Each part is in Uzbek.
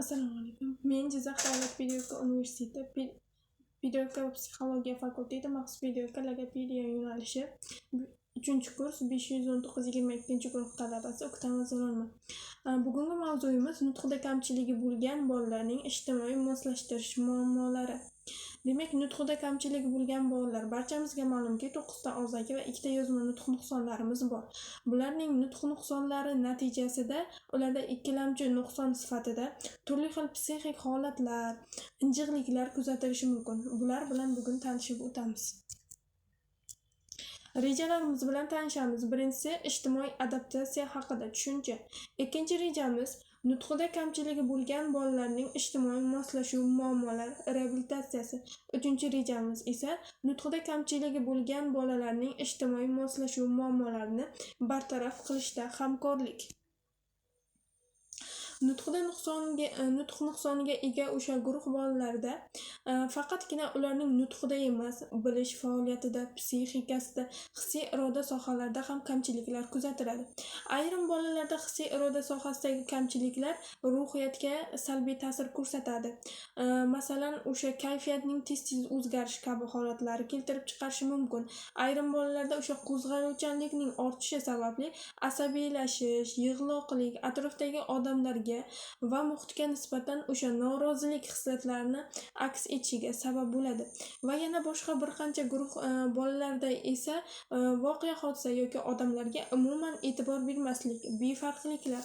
Assalomu alaykum. Men Jizzax davlat pedagogika universiteti pedagogika va psixologiya fakulteti maxsus pedagogika logopediya yo'nalishi 3-kurs 519-22 guruh talabasi O'ktam Zo'rolman. Bugungi mavzuyimiz nutqida kamchiligi bo'lgan bolalarning ijtimoiy moslashtirish muammolari. Demak, nutqida kamchiligi bo'lgan bolalar barchamizga ma'lumki, 9 ta og'zaki va 2 ta yozma nutq nuqsonlarimiz bor. Bularning nutq nuqsonlari natijasida ularda ikkilamchi nuqson sifatida turli xil psixik holatlar, injiqliklar kuzatilishi mumkin. Bular bilan bugun tanishib o'tamiz. Rejalarimiz bilan tanishamiz. Birinchisi ijtimoiy adaptatsiya haqida tushuncha. Ikkinchi rejamiz nutqida kamchiligi bo'lgan bolalarning ijtimoiy moslashuv muammolari reabilitatsiyasi. Uchinchi rejamiz esa nutqida kamchiligi bo'lgan bolalarning ijtimoiy moslashuv muammolarini bartaraf qilishda hamkorlik. Nutq nuqsoniga ega o'sha guruh bolalarda faqatgina ularning nutqida emas, bilish faoliyatida, psixikasida, hissiy iroda sohalarida ham kamchiliklar kuzatiladi. Ayrim bolalarda hissiy iroda sohasidagi kamchiliklar ruhiyatga salbiy ta'sir ko'rsatadi. Masalan, o'sha kayfiyatning tez-tez o'zgarish kabi holatlari keltirib chiqarishi mumkin. Ayrim bolalarda o'sha qo'zg'aluvchanlikning ortishi sababli asabiylashish, yig'loqlik, atrofdagi odamlarga va muhitga nisbatan o'sha norozilik hissiyotlarini aks etishiga sabab bo'ladi. Va yana boshqa bir qancha guruh bolalarda esa voqea hodisa yoki odamlarga umuman e'tibor bermaslik, befarqliklar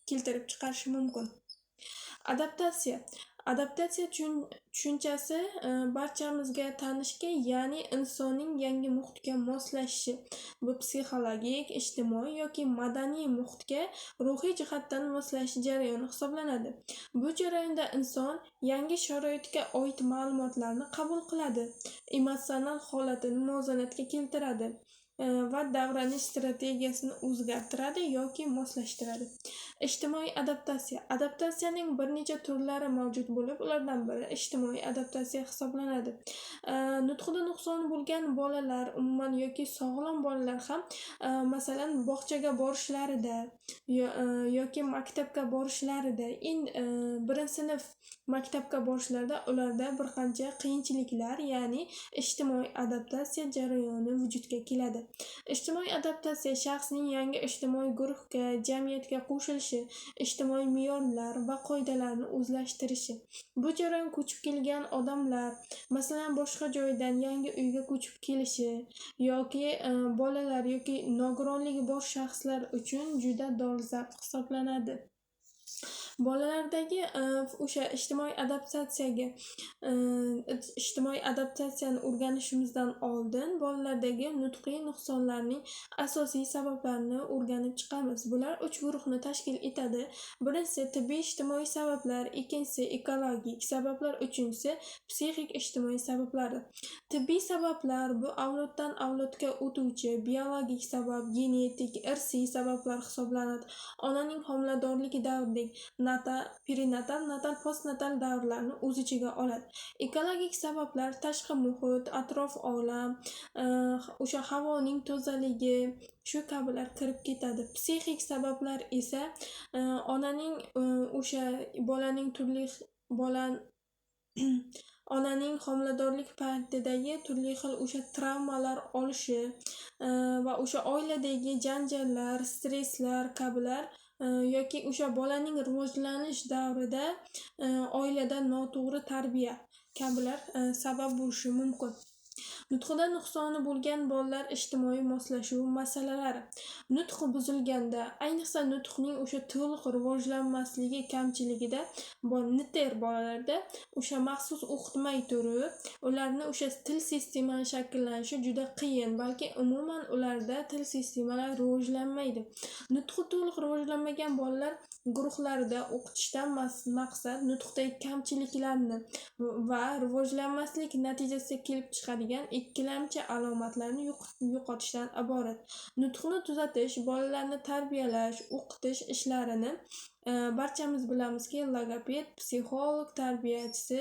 keltirib chiqarishi mumkin. Adaptatsiya tushunchasi barchamizga tanishki, ya'ni insonning yangi muhitga moslashishi. Bu psixologik, ijtimoiy yoki madaniy muhitga ruhiy jihatdan moslashish jarayoni hisoblanadi. Bu jarayonda inson yangi sharoitga oid ma'lumotlarni qabul qiladi, emotsional holatini muvozanatga keltiradi va davranish strategiyasini o'zgartiradi yoki moslashtiradi. Ijtimoiy adaptatsiya. Adaptatsiyaning bir necha turlari mavjud bo'lib, ulardan biri ijtimoiy adaptatsiya hisoblanadi. Nutqida nuqsoni bo'lgan bolalar umuman yoki sog'lom bolalar ham masalan bog'chaga borishlarida yoki maktabga borishlarida, birinchi sinf maktabga borishlarida ularda bir qancha qiyinchiliklar, ya'ni ijtimoiy adaptatsiya jarayoni vujudga keladi. Ijtimoiy adaptatsiya shaxsning yangi ijtimoiy guruhga, jamiyatga qo'shilishi, ijtimoiy me'yorlar va qoidalarni o'zlashtirishi. Bu jarayon ko'chib kelgan odamlar, masalan, boshqa joydan yangi uyga ko'chib kelishi yoki bolalar yoki nogironligi bor shaxslar uchun juda dolzarb hisoblanadi. Bolalardagi o'sha ijtimoiy adaptatsiyani o'rganishimizdan oldin bolalardagi nutqiy nuqsonlarning asosiy sabablarini o'rganib chiqamiz. Bular 3 guruhni tashkil etadi. Birinchisi tibbiy ijtimoiy sabablar, ikkinchisi ekologik sabablar, uchinchisi psixik ijtimoiy sabablar. Tibbiy sabablar bu avloddan avlodga o'tuvchi biologik sabab, genetik, irsiy sabablar hisoblanadi. Onaning homiladorlik davridagi natal, perinatal, natal, postnatal davrlarni o'z ichiga oladi. Ekologik sabablar tashqi muhit, atrof olam, o'sha havoning tozaligi, shu kabilar kirib ketadi. Psixik sabablar esa onaning o'sha onaning homiladorlik paytidagi turli xil o'sha travmalar olishi va o'sha oiladagi janjallar, stresslar kabilar yoki o'sha bolaning rivojlanish davrida oilada noto'g'ri tarbiya kabilar sabab bo'lishi mumkin. Nutqida nuqsoni bo'lgan bolalar ijtimoiy moslashuv masalalari. Nutq buzilganda, ayniqsa nutqning o'sha to'liq rivojlanmasligi kamchiligida NTR bolalarda o'sha maxsus o'qitmay turib, ularni o'sha til sistemasi shakllanishi juda qiyin, balki umuman ularda til sistemalari rivojlanmaydi. Nutqi to'liq rivojlanmagan bolalar guruhlarida o'qitishdan maqsad nutqdagi kamchiliklarni va rivojlanmaslik natijasida kelib chiqadigan ikkilamchi alomatlarni yo'qotishdan iborat. Nutqni tuzatish, bolalarni tarbiyalash, o'qitish ishlarini Barchamiz bilamizki, logoped, psixolog, tarbiyachisi,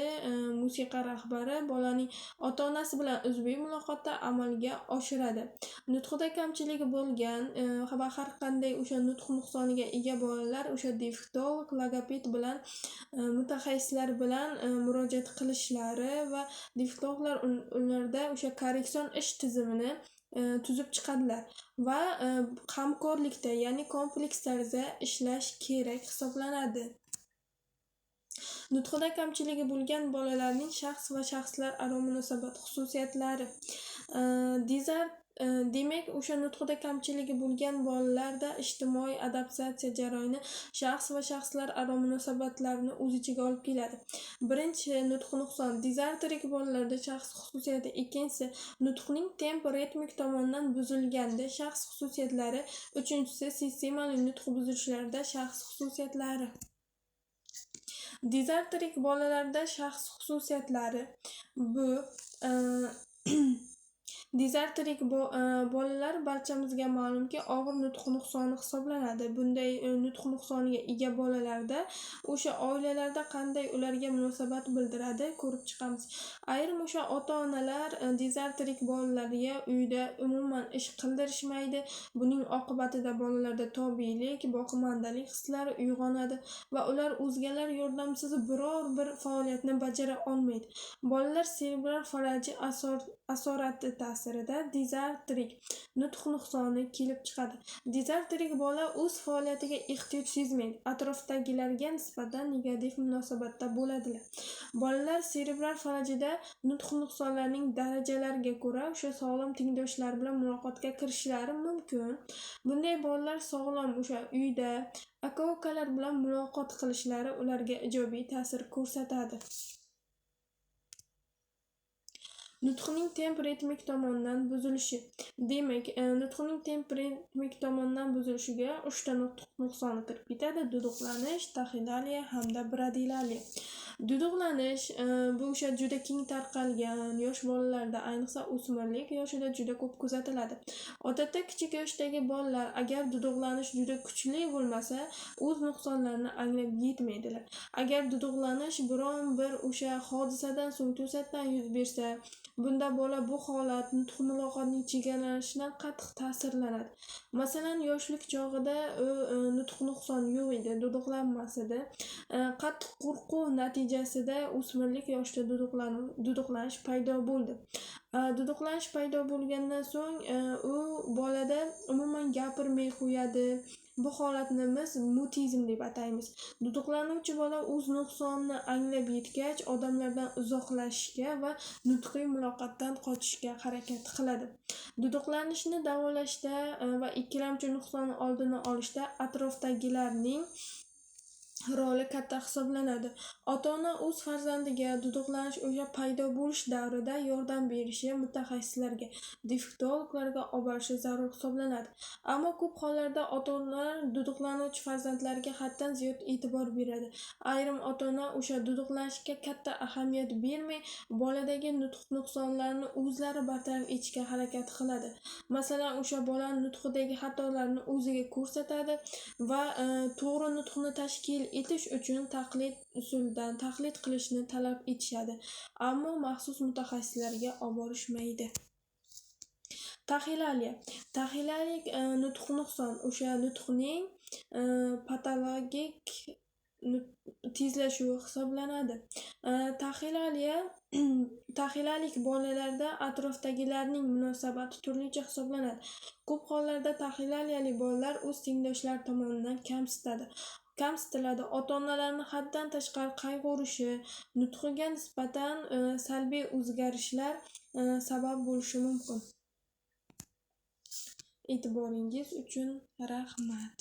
musiqa rahbari bolaning ota-onasi bilan uzviy muloqotda amalga oshiradi. Nutqida kamchiligi bo'lgan va har qanday o'sha nutq nuqsoniga ega bolalar o'sha dialektolog, logoped bilan mutaxassislar bilan murojaat qilishlari va dialektologlar ularda o'sha korreksion ish tizimini tuzib chiqadilar va hamkorlikda, ya'ni kompleks tarzda ishlash kerak hisoblanadi. Nutqida kamchiligi bo'lgan bolalarning shaxs va shaxslararo munosabat xususiyatlari. Demak, o'sha nutqida kamchiligi bo'lgan bolalarda ijtimoiy adaptatsiya jarayoni shaxs va shaxslararo munosabatlarni o'z ichiga olib keladi. Birinchi nutq nuqson dizartrik bolalarda shaxs xususiyati, ikkinchisi nutqning temp ritmik tomondan buzilganda shaxs xususiyatlari, uchinchisi sistemali nutq buzilishlarda shaxs xususiyatlari. Dizartrik bolalarda shaxs xususiyatlari bu dizartrik bolalar barchamizga ma'lumki og'ir nutq nuqsoni hisoblanadi. Bunday nutq nuqsoniga ega bolalarda o'sha oilalarda qanday ularga munosabat bildiradi ko'rib chiqamiz. Ayrim o'sha ota-onalar dizartrik bolalarga uyda umuman ish qildirishmaydi. Buning oqibatida bolalarda tobiylik, boqimandalik hislari uyg'onadi va ular o'zgalar yordamsiz biror bir faoliyatni bajara olmaydi. Bolalar serebral falaj asorati ta'sirida dizartrik nutq nuqsoni kelib chiqadi. Dizartrik bola o'z faoliyatiga ehtiyoj sezmaydi, atrofdagilarga nisbatan negativ munosabatda bo'ladilar. Bolalar serebral falajida nutq nuqsonlarining darajalariga ko'ra o'sha sog'lom tengdoshlar bilan muloqotga kirishlari mumkin. Bunday bolalar sog'lom o'sha uyda aka-ukalar bilan muloqot qilishlari ularga ijobiy ta'sir ko'rsatadi. Nutqning temp ritmik tomondan buzilishi. Demak, nutqning temp ritmik tomondan buzilishiga 3 ta nutq nuqsoni kirib ketadi: duduqlanish, taxilaliya hamda bradilaliya. Duduqlanish bu o'sha juda keng tarqalgan yosh bolalarda, ayniqsa o'smirlik yoshida juda ko'p kuzatiladi. Odatda kichik yoshdagi bolalar agar duduqlanish juda kuchli bo'lmasa, o'z nuqsonlarini anglab yetmaydilar. Agar duduqlanish biron bir o'sha hodisadan so'ng to'satdan yuz bersa, bunda bola bu holat nutq muloqotning chegaralashidan qattiq ta'sirlanadi. Masalan, yoshlik chog'ida nutq nuqsoni yo'q edi, duduqlanmas edi. Qattiq qo'rquv natijasida o'smirlik yoshida duduqlanish paydo bo'ldi. Duduqlanish paydo bo'lgandan so'ng u bolada umuman gapirmay qo'yadi. Bu holatni biz mutizm deb ataymiz. Duduqlanuvchi bola o'z nuqsonini anglab yetgach, odamlardan uzoqlashishga va nutqiy muloqotdan qochishga harakat qiladi. Duduqlanishni davolashda va ikkilamchi nuqsonni oldini olishda atrofdagilarning roli katta hisoblanadi. Ota-ona o'z farzandiga duduqlanish o'sha paydo bo'lish davrida yordam berishi, mutaxassislarga, dialektologlarga olib borishi zarur hisoblanadi. Ammo ko'p hollarda ota-onalar duduqlanuvchi farzandlariga haddan ziyod e'tibor beradi. Ayrim ota-ona o'sha duduqlanishga katta ahamiyat bermay, boladagi nutq nuqsonlarini o'zlari bartaraf etishga harakat qiladi. Masalan, o'sha bola nutqidagi xatolarni o'ziga ko'rsatadi va to'g'ri nutqni tashkil etish uchun taqlid usulidan taqlid qilishni talab etishadi, ammo maxsus mutaxassislarga olib borishmaydi. Taxilaliya. Taxilalik nutq nuqson o'sha nutqning patologik tezlashuvi hisoblanadi. Taxilalik bolalarda atrofdagilarning munosabati turlicha hisoblanadi. Ko'p hollarda taxilaliyali bolalar o'z tengdoshlari tomonidan kamsitiladi. Ota-onalarni haddan tashqari qayg'urishi, nutqiga nisbatan salbiy o'zgarishlar sabab bo'lishi mumkin. E'tiboringiz uchun rahmat.